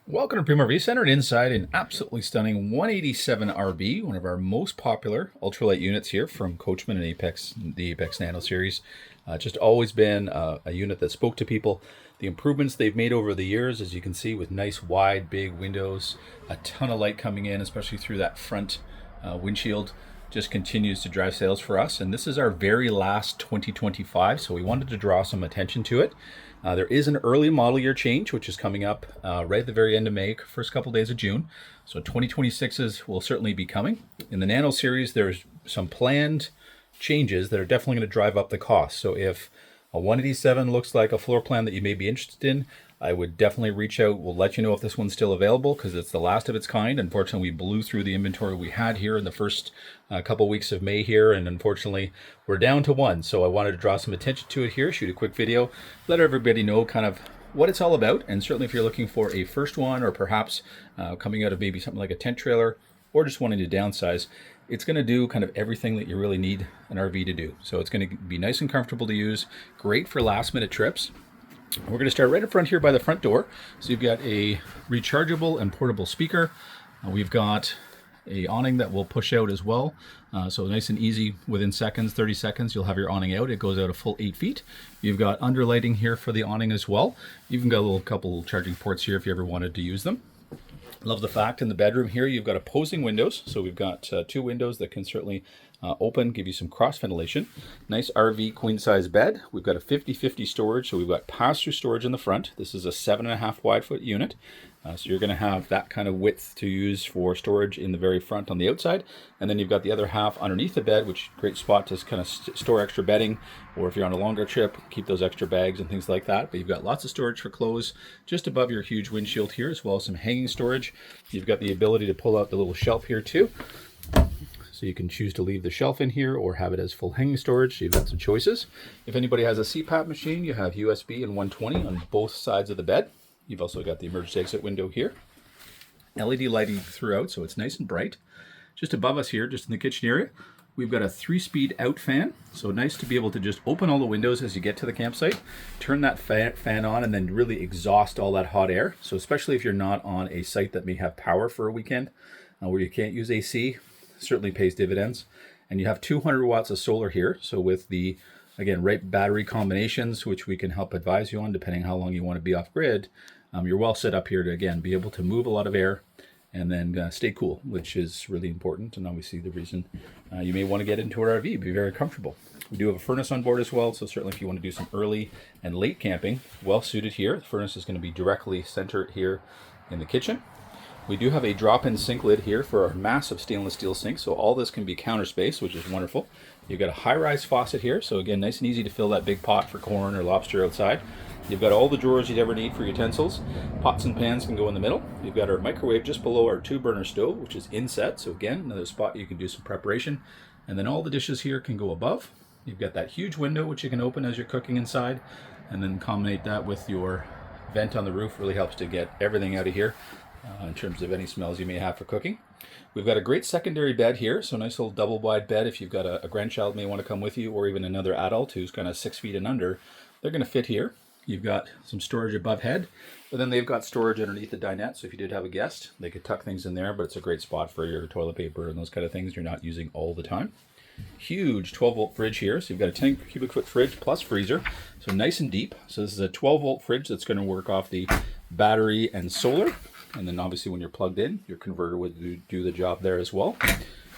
Welcome to Premier RV Center and inside an absolutely stunning 187 RB, one of our most popular ultralight units here from Coachman and Apex, the Apex Nano series. Just always been a unit that spoke to people. The improvements they've made over the years, as you can see, with nice wide big windows, a ton of light coming in, especially through that front windshield, just continues to drive sales for us. And this is our very last 2025, so we wanted to draw some attention to it. There is an early model year change, which is coming up right at the very end of May, first couple days of June. So 2026s will certainly be coming. In the Nano series, there's some planned changes that are definitely going to drive up the cost. So if a 187 looks like a floor plan that you may be interested in, I would definitely reach out. We'll let you know if this one's still available because it's the last of its kind. Unfortunately, we blew through the inventory we had here in the first couple weeks of May here, and unfortunately, we're down to one. So I wanted to draw some attention to it here, shoot a quick video, let everybody know kind of what it's all about. And certainly if you're looking for a first one, or perhaps coming out of maybe something like a tent trailer, or just wanting to downsize, it's going to do kind of everything that you really need an RV to do. So it's going to be nice and comfortable to use, great for last minute trips. We're going to start right up front here by the front door. So you've got a rechargeable and portable speaker. We've got a awning that will push out as well. So nice and easy, within seconds, 30 seconds, you'll have your awning out. It goes out a full 8 feet. You've got underlighting here for the awning as well. You've even got a little couple charging ports here if you ever wanted to use them. Love the fact in the bedroom here, you've got opposing windows. So we've got two windows that can certainly open, give you some cross ventilation. Nice RV queen size bed. We've got a 50-50 storage, so we've got pass-through storage in the front. This is a 7.5 wide foot unit. So you're going to have that kind of width to use for storage in the very front on the outside. And then you've got the other half underneath the bed, which is a great spot to kind of store extra bedding, or if you're on a longer trip, keep those extra bags and things like that. But you've got lots of storage for clothes just above your huge windshield here, as well as some hanging storage. You've got the ability to pull out the little shelf here too. So you can choose to leave the shelf in here or have it as full hanging storage. So you've got some choices. If anybody has a CPAP machine, you have USB and 120 on both sides of the bed. You've also got the emergency exit window here. LED lighting throughout, so it's nice and bright. Just above us here, just in the kitchen area, we've got a 3-speed out fan. So nice to be able to just open all the windows as you get to the campsite, turn that fan on, and then really exhaust all that hot air. So especially if you're not on a site that may have power for a weekend, where you can't use AC, certainly pays dividends. And you have 200 watts of solar here. So with the, again, right battery combinations, which we can help advise you on depending how long you want to be off grid, you're well set up here to, again, be able to move a lot of air and then stay cool, which is really important. And obviously the reason you may want to get into our RV, be very comfortable. We do have a furnace on board as well. So certainly if you want to do some early and late camping, well suited here. The furnace is going to be directly centered here in the kitchen. We do have a drop-in sink lid here for our massive stainless steel sink, so all this can be counter space, which is wonderful. You've got a high-rise faucet here, so again, nice and easy to fill that big pot for corn or lobster outside. You've got all the drawers you'd ever need for utensils. Pots and pans can go in the middle. You've got our microwave just below our 2-burner stove, which is inset, so again, another spot you can do some preparation. And then all the dishes here can go above. You've got that huge window, which you can open as you're cooking inside, and then combine that with your vent on the roof. Really helps to get everything out of here. In terms of any smells you may have for cooking. We've got a great secondary bed here, so a nice little double wide bed if you've got a grandchild may want to come with you, or even another adult who's kind of 6 feet and under. They're going to fit here. You've got some storage above head, but then they've got storage underneath the dinette, so if you did have a guest, they could tuck things in there, but it's a great spot for your toilet paper and those kind of things you're not using all the time. Huge 12-volt fridge here, so you've got a 10 cubic foot fridge plus freezer, so nice and deep. So this is a 12-volt fridge that's going to work off the battery and solar. And then obviously when you're plugged in, your converter would do the job there as well.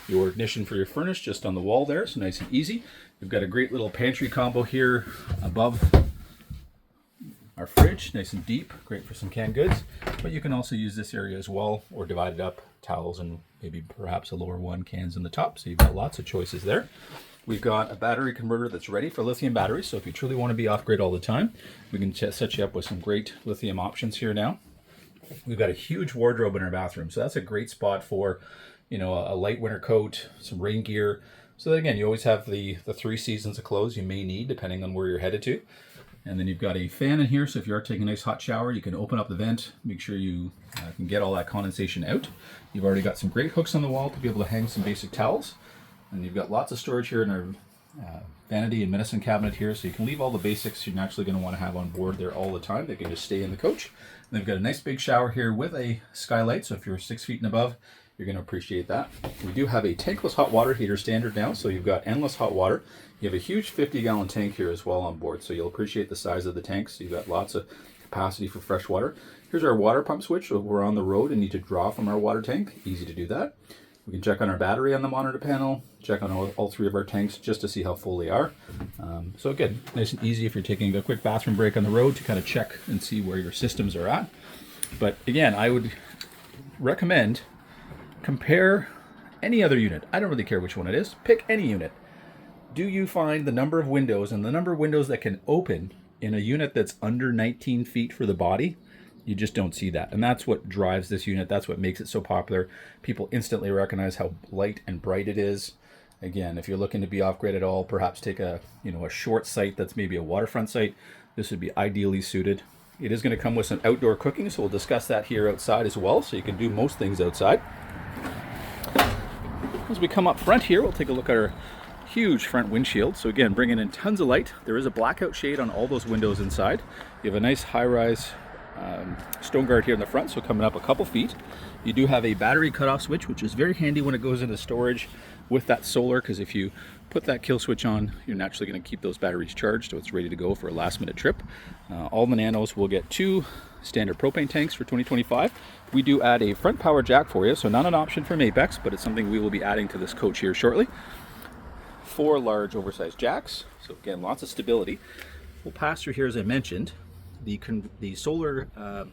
Your ignition for your furnace just on the wall there, so nice and easy. We've got a great little pantry combo here above our fridge, nice and deep, great for some canned goods. But you can also use this area as well, or divide it up, towels and maybe perhaps a lower one, cans in the top. So you've got lots of choices there. We've got a battery converter that's ready for lithium batteries. So if you truly want to be off grid all the time, we can set you up with some great lithium options here now. We've got a huge wardrobe in our bathroom, so that's a great spot for, you know, a light winter coat, some rain gear. So that, again, you always have the 3 seasons of clothes you may need depending on where you're headed to. And then you've got a fan in here, so if you are taking a nice hot shower, you can open up the vent, make sure you can get all that condensation out. You've already got some great hooks on the wall to be able to hang some basic towels. And you've got lots of storage here in our vanity and medicine cabinet here, so you can leave all the basics you're naturally going to want to have on board there all the time. They can just stay in the coach. And they've got a nice big shower here with a skylight, so if you're 6 feet and above, you're going to appreciate that. We do have a tankless hot water heater standard now, so you've got endless hot water. You have a huge 50-gallon tank here as well on board, so you'll appreciate the size of the tank. So you've got lots of capacity for fresh water. Here's our water pump switch, so if we're on the road and need to draw from our water tank, easy to do that. We can check on our battery on the monitor panel, check on all three of our tanks just to see how full they are. So again, nice and easy if you're taking a quick bathroom break on the road to kind of check and see where your systems are at. But again, I would recommend compare any other unit. I don't really care which one it is. Pick any unit. Do you find the number of windows and the number of windows that can open in a unit that's under 19 feet for the body? You just don't see that. And that's what drives this unit. That's what makes it so popular. People instantly recognize how light and bright it is. Again, if you're looking to be off-grid at all, perhaps take a short site that's maybe a waterfront site. This would be ideally suited. It is going to come with some outdoor cooking, so we'll discuss that here outside as well, so you can do most things outside. As we come up front here, we'll take a look at our huge front windshield. So again, bringing in tons of light. There is a blackout shade on all those windows inside. You have a nice high-rise stone guard here in the front, so coming up a couple feet. You do have a battery cutoff switch, which is very handy when it goes into storage with that solar, because if you put that kill switch on, you're naturally going to keep those batteries charged, so it's ready to go for a last minute trip. All the Nanos will get 2 standard propane tanks for 2025. We do add a front power jack for you, so not an option from Apex, but it's something we will be adding to this coach here shortly. 4 large oversized jacks, so again, lots of stability. We'll pass through here, as I mentioned. The solar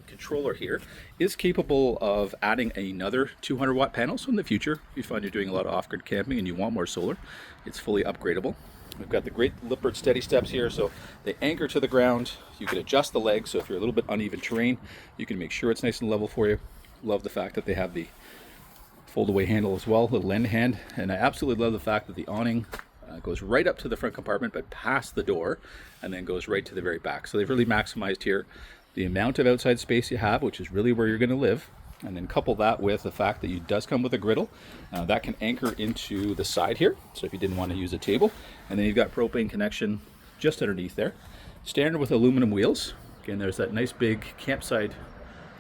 controller here is capable of adding another 200 watt panel. So in the future, if you find you're doing a lot of off-grid camping and you want more solar, it's fully upgradable. We've got the great Lippert steady steps here, so they anchor to the ground. You can adjust the legs, so if you're a little bit uneven terrain, you can make sure it's nice and level for you. Love the fact that they have the fold-away handle as well, little end hand, and I absolutely love the fact that the awning goes right up to the front compartment but past the door and then goes right to the very back. So they've really maximized here the amount of outside space you have, which is really where you're going to live, and then couple that with the fact that it does come with a griddle that can anchor into the side here, so if you didn't want to use a table. And then you've got propane connection just underneath there, standard with aluminum wheels. Again, there's that nice big campsite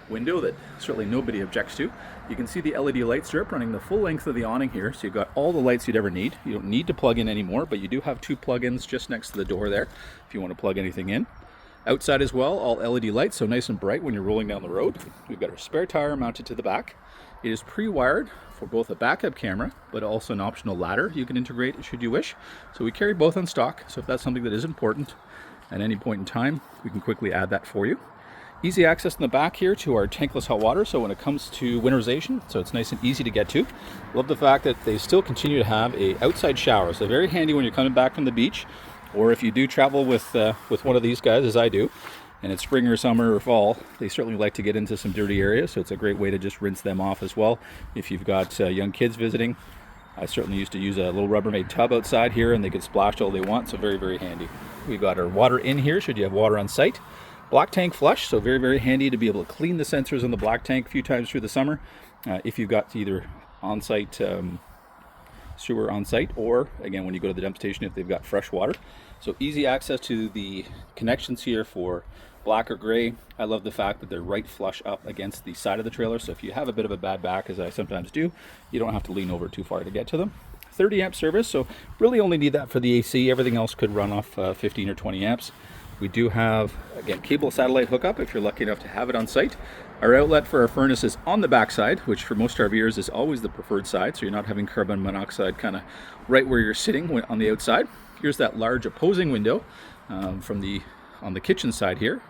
window that certainly nobody objects to. You can see the LED light strip running the full length of the awning here, so you've got all the lights you'd ever need. You don't need to plug in anymore, but you do have 2 plug-ins just next to the door there if you want to plug anything in. Outside as well, all LED lights, so nice and bright when you're rolling down the road. We've got our spare tire mounted to the back. It is pre-wired for both a backup camera, but also an optional ladder you can integrate should you wish. So we carry both on stock, so if that's something that is important at any point in time, we can quickly add that for you. Easy access in the back here to our tankless hot water, so when it comes to winterization, so it's nice and easy to get to. Love the fact that they still continue to have a outside shower, so very handy when you're coming back from the beach, or if you do travel with one of these guys, as I do, and it's spring or summer or fall, they certainly like to get into some dirty areas, so it's a great way to just rinse them off as well. If you've got young kids visiting, I certainly used to use a little Rubbermaid tub outside here, and they could splash all they want, so very, very handy. We've got our water in here, should you have water on site. Black tank flush, so very, very handy to be able to clean the sensors on the black tank a few times through the summer if you've got either on-site sewer on site, or again when you go to the dump station if they've got fresh water. So easy access to the connections here for black or gray. I love the fact that they're right flush up against the side of the trailer, so if you have a bit of a bad back, as I sometimes do, you don't have to lean over too far to get to them. 30 amp service, so really only need that for the AC. Everything else could run off 15 or 20 amps. We do have, again, cable satellite hookup if you're lucky enough to have it on site. Our outlet for our furnace is on the back side, which for most RVers is always the preferred side, so you're not having carbon monoxide kind of right where you're sitting on the outside. Here's that large opposing window on the kitchen side here,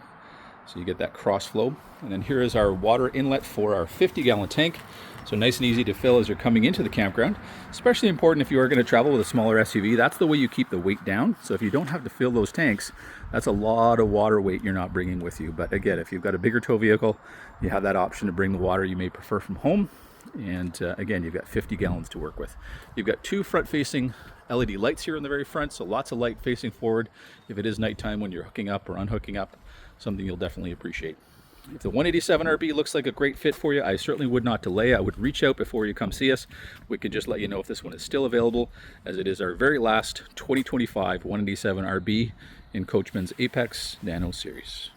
so you get that cross flow. And then here is our water inlet for our 50-gallon tank. So nice and easy to fill as you're coming into the campground. Especially important if you are going to travel with a smaller SUV. That's the way you keep the weight down. So if you don't have to fill those tanks, that's a lot of water weight you're not bringing with you. But again, if you've got a bigger tow vehicle, you have that option to bring the water you may prefer from home. And again, you've got 50 gallons to work with. You've got 2 front-facing LED lights here in the very front, so lots of light facing forward if it is nighttime when you're hooking up or unhooking up, something you'll definitely appreciate. If the 187 RB looks like a great fit for you, I certainly would not delay. I would reach out before you come see us. We can just let you know if this one is still available, as it is our very last 2025 187 RB in Coachman's Apex Nano series.